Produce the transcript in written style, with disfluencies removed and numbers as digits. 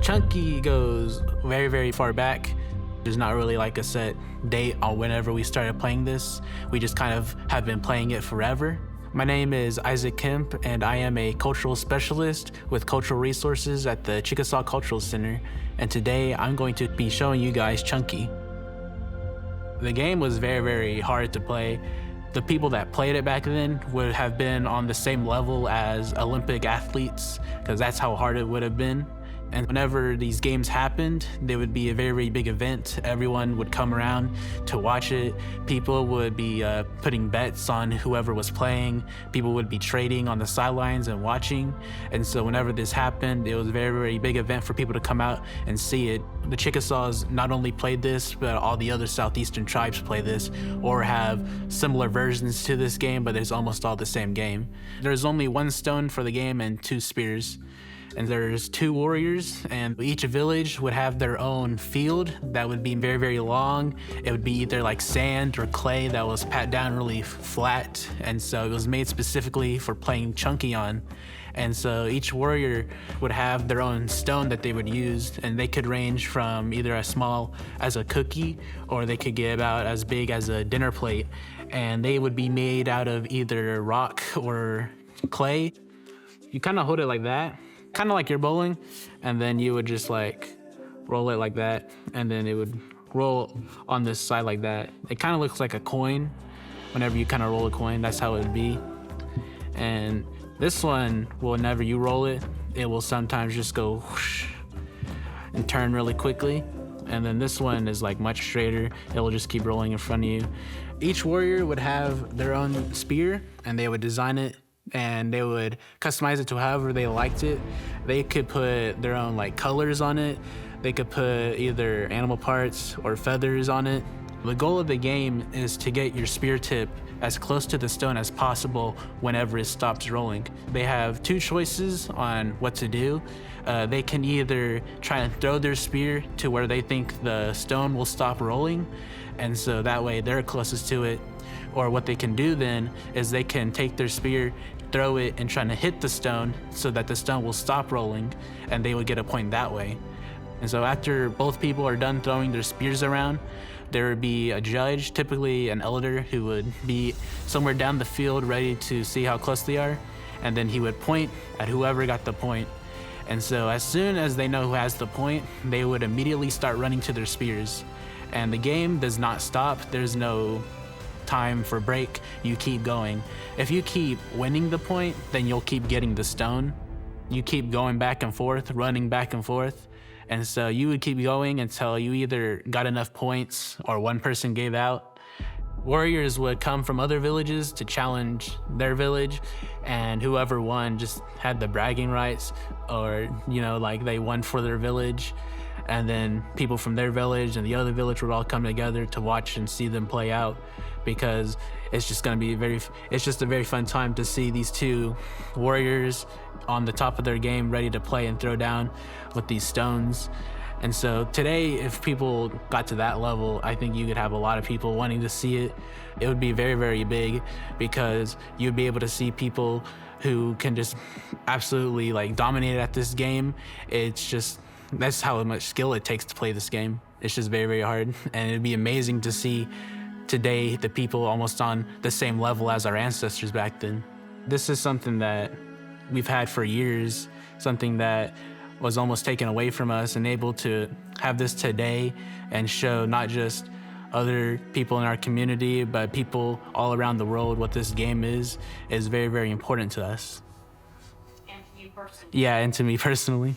Chunkey goes very, very far back. There's not really like a set date on whenever we started playing this. We just kind of have been playing it forever. My name is Isaac Kemp, and I am a cultural specialist with cultural resources at the Chickasaw Cultural Center. And today I'm going to be showing you guys Chunkey. The game was very, very hard to play. The people that played it back then would have been on the same level as Olympic athletes, because that's how hard it would have been. And whenever these games happened, there would be a very, very big event. Everyone would come around to watch it. People would be putting bets on whoever was playing. People would be trading on the sidelines and watching. And so whenever this happened, it was a very, very big event for people to come out and see it. The Chickasaws not only played this, but all the other southeastern tribes play this or have similar versions to this game, but it's almost all the same game. There's only one stone for the game and 2 spears. And there's 2 warriors, and each village would have their own field that would be very, very long. It would be either like sand or clay that was pat down really flat. And so it was made specifically for playing Chunkey on. And so each warrior would have their own stone that they would use, and they could range from either as small as a cookie, or they could get about as big as a dinner plate. And they would be made out of either rock or clay. You kind of hold it like that, kind of like you're bowling, and then you would just like roll it like that, and then it would roll on this side like that. It kind of looks like a coin. Whenever you kind of roll a coin, that's how it would be. And this one, whenever you roll it, it will sometimes just go whoosh and turn really quickly. And then this one is like much straighter. It will just keep rolling in front of you. Each warrior would have their own spear, and they would design it, and they would customize it to however they liked it. They could put their own like colors on it. They could put either animal parts or feathers on it. The goal of the game is to get your spear tip as close to the stone as possible whenever it stops rolling. They have 2 choices on what to do. They can either try and throw their spear to where they think the stone will stop rolling, and so that way they're closest to it. Or what they can do then is they can take their spear, throw it, and try to hit the stone so that the stone will stop rolling, and they would get a point that way. And so after both people are done throwing their spears around, there would be a judge, typically an elder, who would be somewhere down the field ready to see how close they are, and then he would point at whoever got the point. And so as soon as they know who has the point, they would immediately start running to their spears. And the game does not stop. There's no time for break. You keep going. If you keep winning the point, then you'll keep getting the stone. You keep going back and forth, running back and forth. And so you would keep going until you either got enough points or one person gave out. Warriors would come from other villages to challenge their village, and whoever won just had the bragging rights, or, you know, like they won for their village. And then people from their village and the other village would all come together to watch and see them play out, because it's just going to be it's just a very fun time to see these 2 warriors on the top of their game ready to play and throw down with these stones. And so today, if people got to that level, I think you could have a lot of people wanting to see it. It would be very, very big, because you'd be able to see people who can just absolutely like dominate at this game. It's just, that's how much skill it takes to play this game. It's just very, very hard. And it'd be amazing to see today the people almost on the same level as our ancestors back then. This is something that we've had for years, something that was almost taken away from us, and able to have this today and show not just other people in our community, but people all around the world what this game is very, very important to us. And to you personally. Yeah, and to me personally.